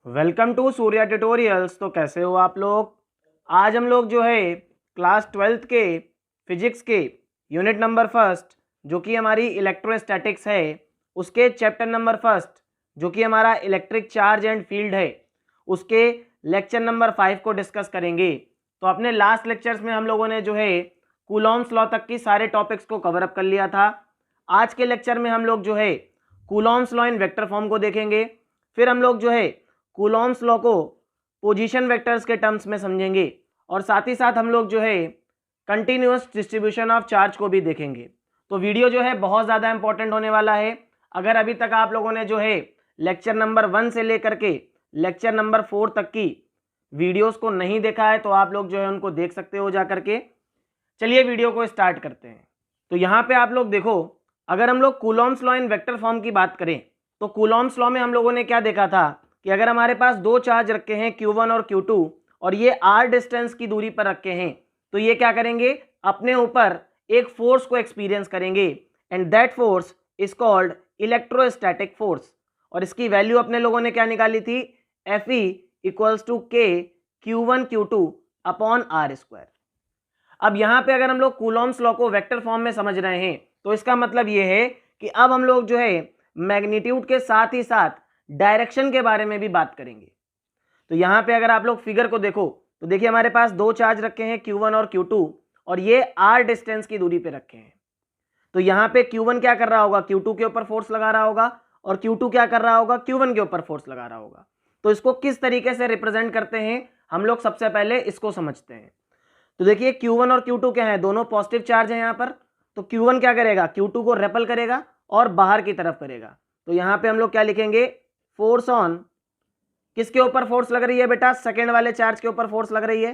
Welcome to Surya tutorials. तो कैसे हो आप लोग। आज हम लोग जो है क्लास 12th के फिजिक्स के यूनिट नंबर फर्स्ट जो कि हमारी इलेक्ट्रोस्टैटिक्स है, उसके चैप्टर नंबर फर्स्ट जो कि हमारा इलेक्ट्रिक चार्ज एंड फील्ड है, उसके लेक्चर नंबर 5 को डिस्कस करेंगे। तो अपने लास्ट लेक्चर्स में हम लोगों ने जो है कूलॉम्स लॉ तक की सारे टॉपिक्स को कवर अप कर लिया था। आज के लेक्चर में हम लोग जो है Coulomb's law in vector form को देखेंगे। फिर हम लोग जो है कूलॉम्स लॉ को पोजीशन वेक्टर्स के टर्म्स में समझेंगे और साथ ही साथ हम लोग जो है कंटिन्यूअस डिस्ट्रीब्यूशन ऑफ चार्ज को भी देखेंगे। तो वीडियो जो है बहुत ज़्यादा इंपॉर्टेंट होने वाला है। अगर अभी तक आप लोगों ने जो है लेक्चर नंबर 1 से लेकर के लेक्चर नंबर 4 तक की वीडियोस को नहीं देखा है तो आप लोग जो है उनको देख सकते हो जा करके। चलिए वीडियो को स्टार्ट करते हैं। तो यहाँ पे आप लोग देखो, अगर हम लोग Coulomb's law in vector form की बात करें तो कूलॉम्स लॉ में हम लोगों ने क्या देखा था कि अगर हमारे पास दो चार्ज रखे हैं Q1 और Q2 और ये r डिस्टेंस की दूरी पर रखे हैं तो ये क्या करेंगे, अपने ऊपर एक फोर्स को एक्सपीरियंस करेंगे and that force is called electrostatic force. और इसकी वैल्यू अपने लोगों ने क्या निकाली थी, Fe equals to K Q1 Q2 upon r square. अब यहाँ पे अगर हम लोग कूलॉम्स लॉ को वेक्टर फॉर्म में समझ रहे हैं तो इसका मतलब ये है कि अब हम लोग जो है मैग्नीट्यूड के साथ ही साथ डायरेक्शन के बारे में भी बात करेंगे। तो यहाँ पे अगर आप लोग फिगर को देखो तो देखिए हमारे पास दो चार्ज रखे हैं Q1 और Q2 और ये r डिस्टेंस की दूरी पे रखे हैं। तो यहाँ पे Q1 क्या कर रहा होगा, Q2 के ऊपर फोर्स लगा रहा होगा और Q2 क्या कर रहा होगा, Q1 के ऊपर फोर्स लगा रहा होगा। तो इसको किस तरीके से रिप्रेजेंट करते हैं हम लोग सबसे पहले इसको समझते हैं। तो देखिए Q1 और Q2 क्या है, दोनों पॉजिटिव चार्ज है यहाँ पर। तो Q1 क्या करेगा, Q2 को रेपल करेगा और बाहर की तरफ करेगा। तो यहाँ पे हम लोग क्या लिखेंगे, फोर्स ऑन, किसके ऊपर फोर्स लग रही है बेटा, सेकेंड वाले चार्ज के ऊपर फोर्स लग रही है।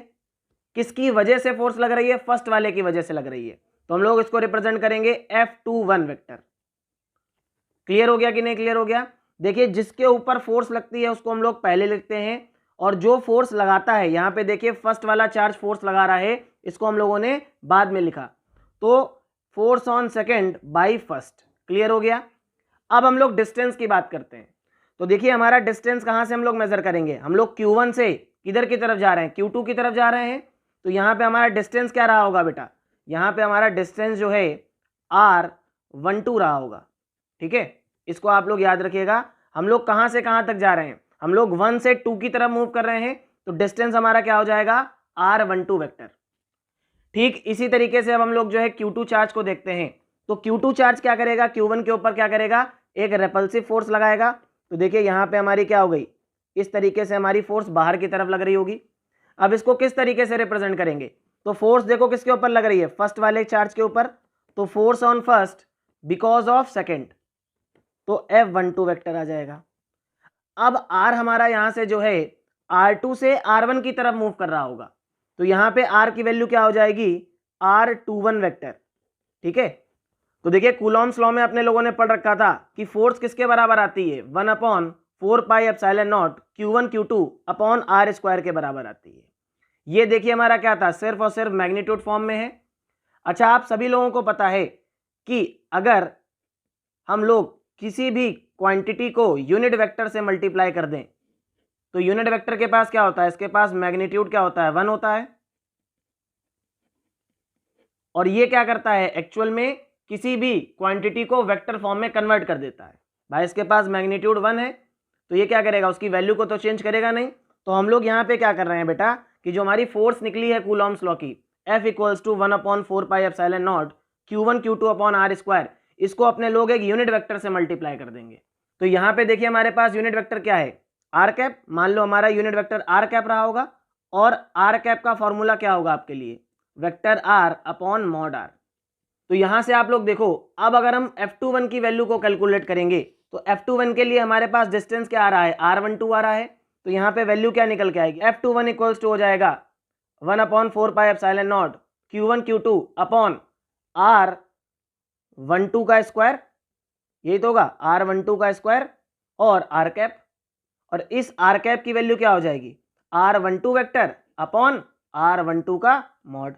किसकी वजह से फोर्स लग रही है, फर्स्ट वाले की वजह से लग रही है। तो हम लोग इसको रिप्रेजेंट करेंगे F21 वेक्टर। क्लियर हो गया कि नहीं क्लियर हो गया। देखिए जिसके ऊपर फोर्स लगती है उसको हम लोग पहले लिखते हैं और जो फोर्स लगाता है, यहाँ पे देखिए फर्स्ट वाला चार्ज फोर्स लगा रहा है, इसको हम लोगों ने बाद में लिखा। तो force on second by first. Clear हो गया। अब हम लोग डिस्टेंस की बात करते हैं। तो देखिए हमारा डिस्टेंस कहां से हम लोग मेजर करेंगे, हम लोग Q1 से किधर की तरफ जा रहे हैं, Q2 की तरफ जा रहे हैं। तो यहाँ पे हमारा डिस्टेंस क्या रहा होगा बेटा, यहाँ पे हमारा डिस्टेंस जो है R12 रहा होगा। ठीक है, इसको आप लोग याद रखिएगा। हम लोग कहां से कहां तक जा रहे हैं, हम लोग 1 से 2 की तरफ मूव कर रहे हैं तो डिस्टेंस हमारा क्या हो जाएगा, R12 वेक्टर। ठीक इसी तरीके से अब हम लोग जो है Q2 चार्ज को देखते हैं। तो Q2 चार्ज क्या करेगा, Q1 के ऊपर क्या करेगा, एक रेपल्सिव फोर्स लगाएगा। तो देखिए यहाँ पे हमारी क्या हो गई, इस तरीके से हमारी फोर्स बाहर की तरफ लग रही होगी। अब इसको किस तरीके से रिप्रेजेंट करेंगे, तो फोर्स देखो किसके ऊपर लग रही है, फर्स्ट वाले चार्ज के ऊपर। तो force on first because of second, तो F12 वेक्टर आ जाएगा। अब R हमारा यहाँ से जो है R2 से R1 की तरफ मूव कर रहा होगा। तो यहाँ पे R की वैल्यू क्या हो जाएगी, R21 वेक्टर। ठीक है, तो देखिए कूलॉम्स लॉ में अपने लोगों ने पढ़ रखा था कि फोर्स किसके बराबर आती है, 1/4πε0 Q1 Q2 upon R square के बराबर आती है। ये देखिए हमारा क्या था, सिर्फ और सिर्फ मैग्नीट्यूड फॉर्म में है। अच्छा, आप सभी लोगों को पता है कि अगर हम लोग किसी भी क्वांटिटी को यूनिट वेक्टर से मल्टीप्लाई कर दें तो यूनिट वेक्टर के पास क्या होता है, इसके पास मैग्नीट्यूड क्या होता है, 1 होता है। और ये क्या करता है, एक्चुअल में किसी भी क्वांटिटी को वेक्टर फॉर्म में कन्वर्ट कर देता है। भाई इसके पास मैग्नीट्यूड 1 है तो ये क्या करेगा, उसकी वैल्यू को तो चेंज करेगा नहीं। तो हम लोग यहाँ पे क्या कर रहे हैं बेटा, कि जो हमारी फोर्स निकली है कूलॉम्स लॉ की, F equals to 1/4πε0 Q1 Q2 upon R square, इसको अपने लोग एक यूनिट वेक्टर से मल्टीप्लाई कर देंगे। तो यहाँ पे देखिए हमारे पास यूनिट वेक्टर क्या है, आर कैप। मान लो हमारा यूनिट वेक्टर आर कैप रहा होगा और आर कैप का फॉर्मूला क्या होगा आपके लिए, vector are upon mod r. तो यहां से आप लोग देखो, अब अगर हम F21 की वैल्यू को कैलकुलेट करेंगे तो F21 के लिए हमारे पास डिस्टेंस क्या आ रहा है, R12 आ रहा है। तो यहाँ पे वैल्यू क्या निकल के आएगी, F21 इक्वल्स टू हो जाएगा 1/4πε0 Q1 Q2 अपॉन R12 का स्क्वायर, यही तो होगा R12 का स्क्वायर और आर कैप। और इस आर कैप की वैल्यू क्या हो जाएगी, R12 वेक्टर अपॉन R12 का मॉड,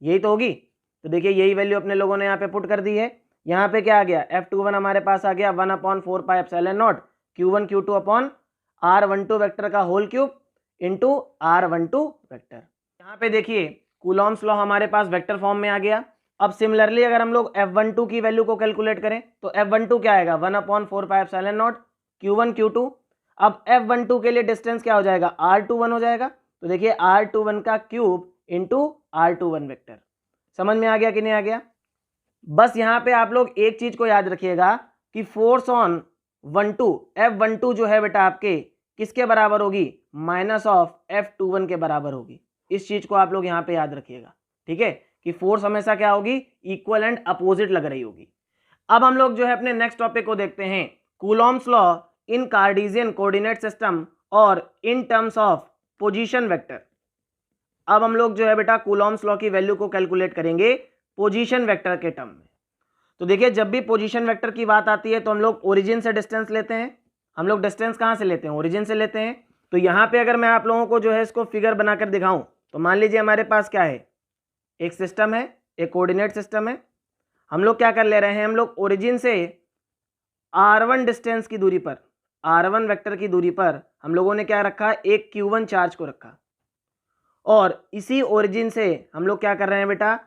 यही तो होगी। तो देखिए यही वैल्यू अपने लोगों ने यहाँ पे पुट कर दी है। यहाँ पे क्या आ गया, F21 हमारे पास आ गया 1/4πε0 Q1 Q2 upon r12 vector का whole cube into r12 vector. यहाँ पे देखिए कूलॉम्स लॉ हमारे पास वेक्टर फॉर्म में आ गया। अब सिमिलरली अगर हम लोग F12 की वैल्यू को कैलकुलेट करें तो F12 क्या आएगा 1/4πε0 Q1 Q2। अब F12 के लिए डिस्टेंस क्या हो जाएगा R21 हो जाएगा। तो देखिए R21 का क्यूब इंटू R21 वेक्टर। समझ में आ गया कि नहीं आ गया? बस यहाँ पे आप लोग एक चीज को याद रखिएगा कि फोर्स ऑन 12 F12 जो है बेटा आपके किसके बराबर होगी माइनस ऑफ F21 के बराबर होगी। इस चीज को आप लोग यहाँ पे याद रखिएगा, ठीक है, कि फोर्स हमेशा क्या होगी इक्वल एंड अपोजिट लग रही होगी। अब हम लोग जो है अपने नेक्स्ट टॉपिक को देखते हैं, Coulomb's law in Cartesian coordinate system और in terms of position vector. अब हम लोग जो है बेटा कूलॉम्स लॉ की वैल्यू को कैलकुलेट करेंगे पोजीशन वेक्टर के टर्म में। तो देखिए जब भी पोजीशन वेक्टर की बात आती है तो हम लोग ओरिजिन से डिस्टेंस लेते हैं। हम लोग डिस्टेंस कहाँ से लेते हैं ओरिजिन से लेते हैं। तो यहाँ पे अगर मैं आप लोगों को जो है इसको फिगर बनाकर दिखाऊं तो मान लीजिए हमारे पास क्या है एक सिस्टम है, एक कोऑर्डिनेट सिस्टम है। हम लोग क्या कर ले रहे हैं, हम लोग ओरिजिन से r1 डिस्टेंस की दूरी पर r1 वेक्टर की दूरी पर हम लोगों ने क्या रखा एक q1 चार्ज को रखा और इसी ओरिजिन से हम लोग क्या कर रहे हैं बेटा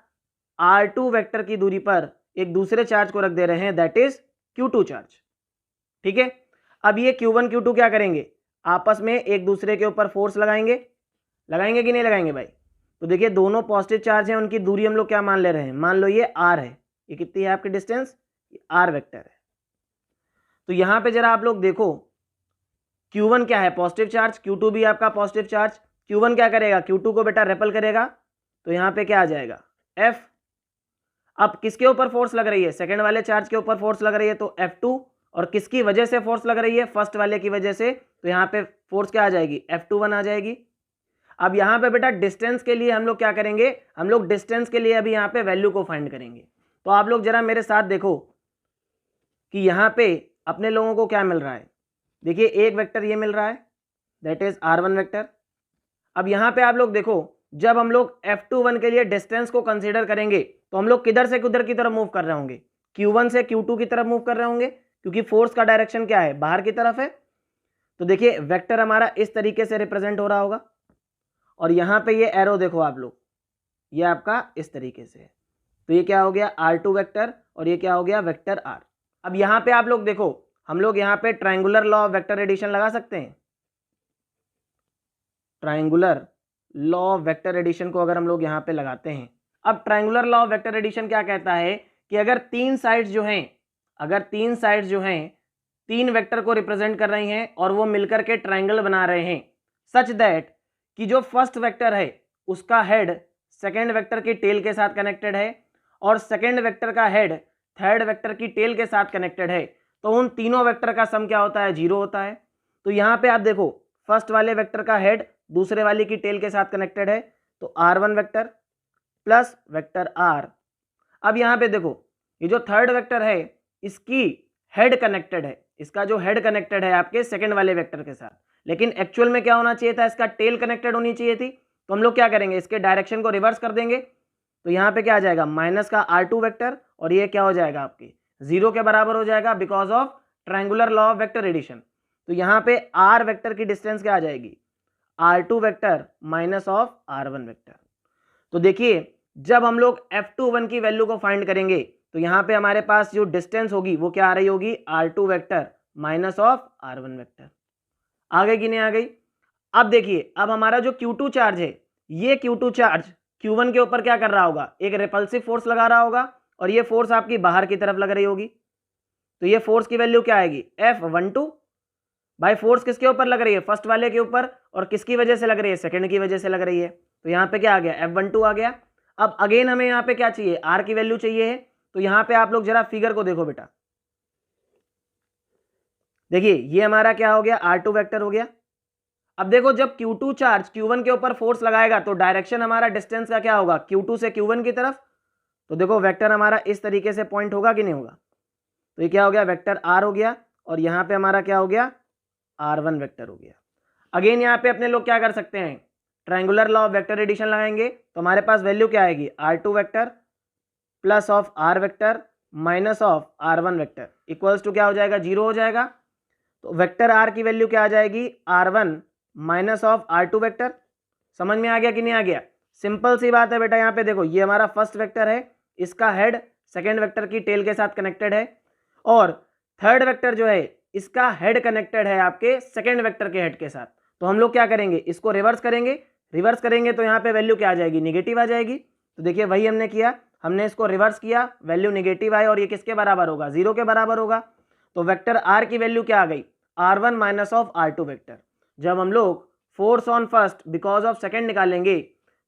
r2 वेक्टर की दूरी पर एक दूसरे चार्ज को रख दे रहे हैं दैट इज q2 चार्ज। ठीक है, अब ये q1 q2 क्या करेंगे आपस में एक दूसरे के ऊपर फोर्स लगाएंगे कि नहीं लगाएंगे भाई। तो देखिए दोनों पॉजिटिव चार्ज हैं, उनकी दूरी हम लोग क्या मान ले रहे हैं, मान लो ये r है, ये कितनी है आपकी डिस्टेंस r वेक्टर है। तो यहां पे जरा आप लोग देखो q1 क्या है पॉजिटिव चार्ज, q2 भी आपका पॉजिटिव चार्ज। q1 क्या करेगा q2 को बेटा रेपल करेगा, तो यहाँ पे क्या आ जाएगा f। अब किसके ऊपर फोर्स लग रही है सेकंड वाले चार्ज के ऊपर फोर्स लग रही है तो F2, और किसकी वजह से फोर्स लग रही है फर्स्ट वाले की वजह से, तो यहाँ पे फोर्स क्या आ जाएगी F21 आ जाएगी। अब यहाँ पे बेटा डिस्टेंस के लिए हम लोग क्या करेंगे, हम लोग डिस्टेंस के लिए अभी यहाँ पे वैल्यू को फाइंड करेंगे। तो आप लोग जरा मेरे साथ देखो कि यहाँ पे अपने लोगों को क्या मिल रहा है। देखिए एक वेक्टर ये मिल रहा है दैट इज r1 वेक्टर। अब यहाँ पे आप लोग देखो जब हम लोग F21 के लिए डिस्टेंस को कंसीडर करेंगे तो हम लोग किधर से किधर की तरफ मूव कर रहे होंगे, Q1 से Q2 की तरफ मूव कर रहे होंगे, क्योंकि फोर्स का डायरेक्शन क्या है बाहर की तरफ है। तो देखिए वेक्टर हमारा इस तरीके से रिप्रेजेंट हो रहा होगा और यहाँ पे ये एरो देखो आप लोग ये आपका इस तरीके से है। तो ये क्या हो गया R2 वेक्टर और ये क्या हो गया वेक्टर R। अब यहाँ पे आप लोग देखो हम लोग यहाँ पे triangular law of vector addition लगा सकते हैं। Triangular law of vector addition को अगर हम लोग यहाँ पे लगाते हैं, अब triangular law of vector addition क्या कहता है कि अगर तीन साइड्स जो हैं तीन वेक्टर को रिप्रेजेंट कर रही हैं और वो मिलकर के ट्राइंगल बना रहे हैं सच दैट कि जो फर्स्ट वेक्टर है उसका हेड सेकेंड वेक्टर की टेल के साथ कनेक्टेड है और सेकेंड वेक्टर का हेड थर्ड वेक्टर की टेल के साथ कनेक्टेड है, तो उन तीनों वेक्टर का सम क्या होता है 0 होता है। तो यहाँ पे आप देखो फर्स्ट वाले वेक्टर का हेड दूसरे वाले की टेल के साथ कनेक्टेड है तो r1 vector plus vector r। अब यहाँ पे देखो ये जो थर्ड वेक्टर है इसकी हेड कनेक्टेड है, इसका जो हेड कनेक्टेड है आपके सेकंड वाले वेक्टर के साथ, लेकिन एक्चुअल में क्या होना चाहिए था इसका टेल कनेक्टेड होनी चाहिए थी। तो हम लोग क्या करेंगे इसके डायरेक्शन को रिवर्स कर देंगे। तो यहाँ पे क्या आ जाएगा माइनस का r2 वेक्टर और ये क्या हो जाएगा आपके 0 के बराबर हो जाएगा because of triangular law of vector addition. तो यहाँ पे r वेक्टर की डिस्टेंस क्या आ जाएगी r2 vector minus of r1 vector. तो देखिए जब हम लोग F21 की वैल्यू को फाइंड करेंगे तो यहाँ पे हमारे पास जो डिस्टेंस होगी वो क्या आ रही होगी r2 vector minus of r1 vector. आ गई कि नहीं आ गई। अब देखिए अब हमारा जो Q2 चार्ज है ये Q2 चार्ज Q1 के ऊपर क्या कर रहा होगा एक रिपल्सिव फोर्स लगा रहा होगा और ये फोर्स आपकी बाहर की तरफ लग रही होगी। तो ये फोर्स की वैल्यू क्या आएगी F12। भाई फोर्स किसके ऊपर लग रही है फर्स्ट वाले के ऊपर और किसकी वजह से लग रही है सेकंड की वजह से लग रही है। तो यहाँ पे क्या आ गया F12 आ गया। अब अगेन हमें यहाँ पे क्या चाहिए R की वैल्यू चाहिए है। तो यहाँ पे आप लोग जरा फिगर को देखो बेटा, देखिए ये हमारा क्या हो गया R2 वेक्टर हो गया। अब देखो जब Q2 चार्ज Q1 के ऊपर फोर्स लगाएगा तो डायरेक्शन हमारा डिस्टेंस का क्या होगा Q2 से Q1 की तरफ। तो देखो वेक्टर हमारा इस तरीके से पॉइंट होगा कि नहीं होगा। तो ये क्या हो गया वेक्टर R हो गया और यहाँ पे हमारा क्या हो गया R1 वेक्टर हो गया। अगेन यहाँ पे अपने लोग क्या कर सकते हैं triangular law of vector addition लगाएंगे तो हमारे पास वैल्यू क्या आएगी R2 vector plus of R vector minus of R1 vector equals to क्या हो जाएगा 0 हो जाएगा। तो वेक्टर आर की वैल्यू क्या आ जाएगी, R1 minus of R2 vector. समझ में आ गया कि नहीं आ गया? सिंपल सी बात है बेटा, यहाँ पे देखो ये हमारा फर्स्ट वेक्टर है, इसका हेड सेकेंड वेक्टर की टेल के साथ कनेक्टेड है, और थर्ड वेक्टर जो है इसका हेड कनेक्टेड है आपके सेकेंड वेक्टर के हेड के साथ। तो हम लोग क्या करेंगे, इसको रिवर्स करेंगे। रिवर्स करेंगे तो यहाँ पे वैल्यू क्या आ जाएगी, निगेटिव आ जाएगी। तो देखिए वही हमने किया, हमने इसको रिवर्स किया, वैल्यू निगेटिव आई और ये किसके बराबर होगा, 0 के बराबर होगा। तो वेक्टर आर की वैल्यू क्या आ गई, R1 minus of R2 vector. जब हम लोग force on first because of second निकालेंगे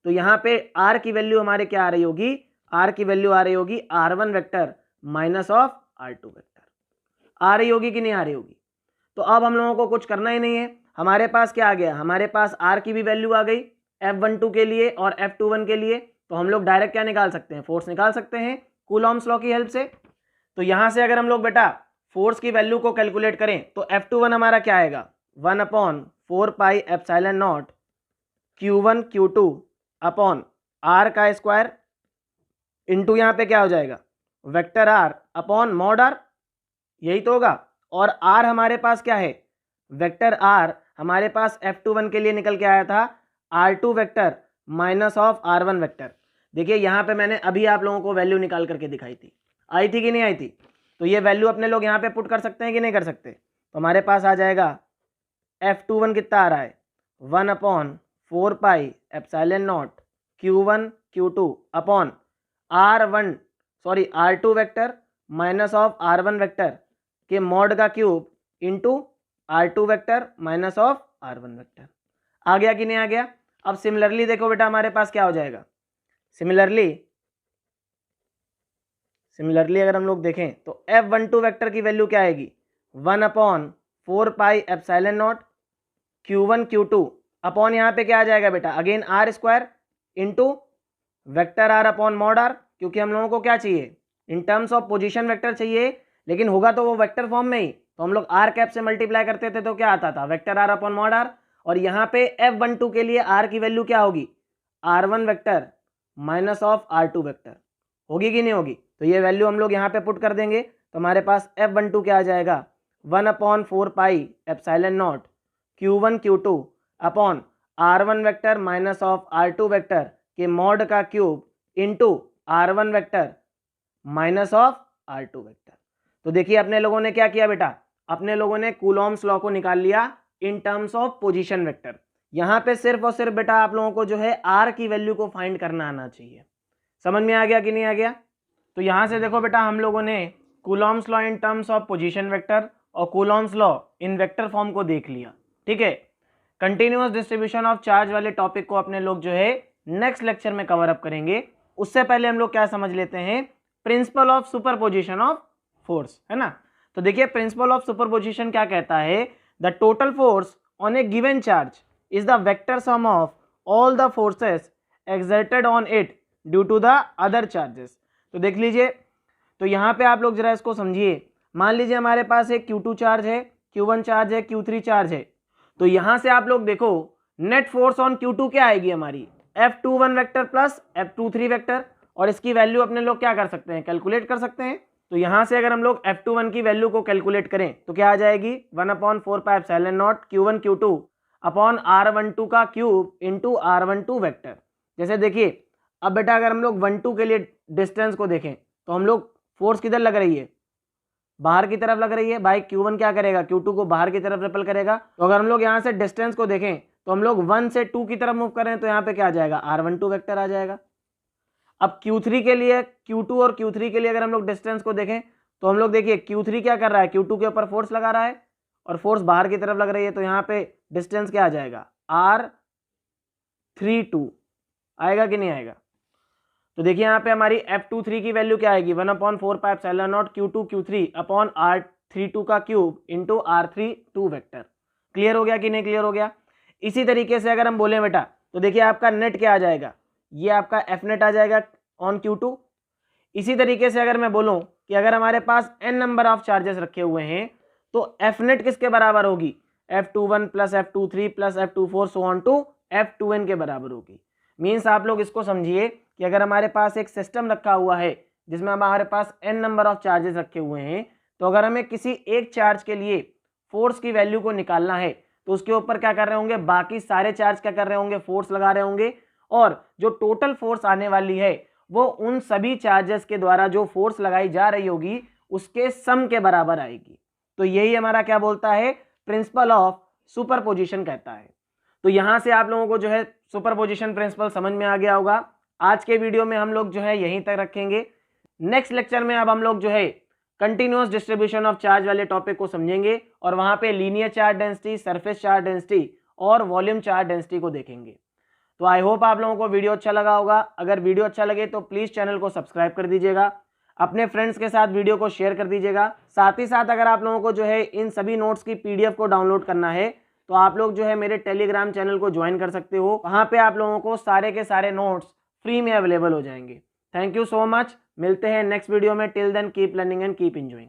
तो यहाँ पे आर की वैल्यू हमारे क्या आ रही होगी, आर की वैल्यू आ रही होगी R1 vector minus of R2 vector. आ रही होगी कि नहीं आ रही होगी? तो अब हम लोगों को कुछ करना ही नहीं है, हमारे पास क्या आ गया, हमारे पास आर की भी वैल्यू आ गई F12 के लिए और F21 के लिए। तो हम लोग डायरेक्ट क्या निकाल सकते हैं, फोर्स निकाल सकते हैं कूलॉम्स लॉ की हेल्प से। तो यहां से अगर हम लोग बेटा फोर्स की वैल्यू को कैलकुलेट करें तो F21 हमारा क्या आएगा, 1/4 pi epsilon naught Q1 Q2 upon R का स्क्वायर इंटू यहाँ पे क्या हो जाएगा, vector are upon mod R, यही तो होगा। और आर हमारे पास क्या है, वेक्टर आर हमारे पास F21 के लिए निकल के आया था R2 vector minus of R1 vector. देखिए यहाँ पे मैंने अभी आप लोगों को वैल्यु निकाल करके दिखाई थी, आई थी कि नहीं आई थी? तो ये वैल्यू अपने लोग यहाँ पे पुट कर सकते हैं कि नहीं कर सकते? तो हमारे पास आ जाएगा F21 कितना आ रहा है, 1/4 pi epsilon naught Q1 Q2 upon R2 vector minus of R1 vector के मॉड का cube into R2 vector minus of R1 vector. आ गया कि नहीं आ गया? अब सिमिलरली देखो बेटा हमारे पास क्या हो जाएगा, सिमिलरली अगर हम लोग देखें तो F12 वेक्टर की वैल्यू क्या आएगी, 1/4 pi epsilon naught Q1 Q2 upon यहाँ पे क्या आ जाएगा बेटा, again R square into vector are upon mod R, क्योंकि हम लोगों को क्या चाहिए, in terms of position vector चाहिए, लेकिन होगा तो वो वेक्टर फॉर्म में ही। तो हम लोग आर कैप से मल्टीप्लाई करते थे तो क्या आता था, vector are upon mod R. और यहाँ पे F12 के लिए आर की वैल्यू क्या होगी, R1 vector minus of R2 vector, होगी कि नहीं होगी? तो ये वैल्यू हम लोग यहाँ पे पुट कर देंगे तो हमारे पास F12 क्या आ जाएगा, 1/4 pi epsilon naught Q1 Q2 upon R1 vector minus of R2 vector के मॉड का cube into R1 vector minus of R2 vector. तो देखिए अपने लोगों ने क्या किया बेटा, अपने लोगों ने कूलॉम्स लॉ को निकाल लिया इन टर्म्स ऑफ पोजीशन वेक्टर। यहाँ पे सिर्फ और सिर्फ बेटा आप लोगों को जो है आर की वैल्यू को फाइंड करना आना चाहिए। समझ में आ गया कि नहीं आ गया? तो यहाँ से देखो बेटा हम लोगों ने Coulomb's law in terms of position vector और Coulomb's law in vector form को देख लिया, ठीक है। कंटिन्यूअस डिस्ट्रीब्यूशन ऑफ चार्ज वाले टॉपिक को अपने लोग जो है नेक्स्ट लेक्चर में कवर अप करेंगे। उससे पहले हम लोग क्या समझ लेते हैं, principle of superposition of force, है ना। तो देखिए प्रिंसिपल ऑफ सुपरपोजिशन क्या कहता है, the total force on a given charge is the vector sum of all the forces exerted on it due to the other charges. तो देख लीजिए, तो यहाँ पे आप लोग जरा इसको समझिए। मान लीजिए हमारे पास एक Q2 चार्ज है, Q1 चार्ज है, Q3 चार्ज है। तो यहाँ से आप लोग देखो नेट फोर्स ऑन Q2 क्या आएगी हमारी, F21 vector plus F23 vector, और इसकी वैल्यू अपने लोग क्या कर सकते हैं, कैलकुलेट कर सकते हैं। तो यहाँ से अगर हम लोग F21 की वैल्यू को कैलकुलेट करें तो क्या आ जाएगी, 1/4 pi epsilon naught Q1 Q2 upon R12 का क्यूब इंटू R12 वेक्टर। जैसे देखिए अब बेटा अगर हम लोग 1-2 के लिए डिस्टेंस को देखें तो हम लोग फोर्स किधर लग रही है, बाहर की तरफ लग रही है भाई। Q1 क्या करेगा, Q2 को बाहर की तरफ रिपेल करेगा। तो अगर हम लोग यहाँ से डिस्टेंस को देखें तो हम लोग 1 से 2 की तरफ मूव करें तो यहाँ पे क्या आ जाएगा, R12 वेक्टर आ जाएगा। अब Q3 के लिए, Q2 और Q3 के लिए अगर हम लोग डिस्टेंस को देखें तो हम लोग देखिए Q3 क्या कर रहा है, Q2 के ऊपर फोर्स लगा रहा है और फोर्स बाहर की तरफ लग रही है। तो यहाँ पे डिस्टेंस क्या आ जाएगा, R32 आएगा कि नहीं आएगा? तो देखिए यहाँ पे हमारी F23 की वैल्यू क्या आएगी, 1/4 pi epsilon not Q2 Q3 upon R32 का cube into R32 vector. Clear हो गया कि नहीं क्लियर हो गया? इसी तरीके से अगर हम बोले बेटा तो देखिए आपका नेट क्या आ जाएगा, ये आपका F नेट आ जाएगा ऑन Q2। इसी तरीके से अगर मैं बोलूँ कि अगर हमारे पास n नंबर ऑफ चार्जेस रखे हुए हैं तो F नेट किसके बराबर होगी, F21 plus F23 plus F24 so on to F2n के बराबर होगी। मीन्स आप लोग इसको समझिए कि अगर हमारे पास एक सिस्टम रखा हुआ है जिसमें हमारे पास n नंबर ऑफ चार्जेस रखे हुए हैं, तो अगर हमें किसी एक चार्ज के लिए फोर्स की वैल्यू को निकालना है तो उसके ऊपर क्या कर रहे होंगे, बाकी सारे चार्ज क्या कर रहे होंगे, फोर्स लगा रहे होंगे, और जो टोटल फोर्स आने वाली है वो उन सभी चार्जेस के द्वारा जो फोर्स लगाई जा रही होगी उसके सम के बराबर आएगी। तो यही हमारा क्या बोलता है, प्रिंसिपल ऑफ सुपरपोजिशन कहता है। तो यहां से आप लोगों को जो है सुपरपोजिशन प्रिंसिपल समझ में आ गया होगा। आज के वीडियो में हम लोग जो है यहीं तक रखेंगे। नेक्स्ट लेक्चर में अब हम लोग जो है कंटिन्यूअस डिस्ट्रीब्यूशन ऑफ चार्ज वाले टॉपिक को समझेंगे और वहां पे linear charge density, surface charge density और वॉल्यूम चार्ज डेंसिटी को देखेंगे। तो आई होप आप लोगों को वीडियो अच्छा लगा होगा। अगर वीडियो अच्छा लगे तो प्लीज़ चैनल को सब्सक्राइब कर दीजिएगा, अपने फ्रेंड्स के साथ वीडियो को शेयर कर दीजिएगा। साथ ही साथ अगर आप लोगों को जो है इन सभी नोट्स की PDF को डाउनलोड करना है तो आप लोग जो है मेरे टेलीग्राम चैनल को ज्वाइन कर सकते हो। वहाँ पे आप लोगों को सारे के सारे नोट्स फ्री में अवेलेबल हो जाएंगे। Thank you so much. मिलते हैं नेक्स्ट वीडियो में। Till then keep learning and keep enjoying.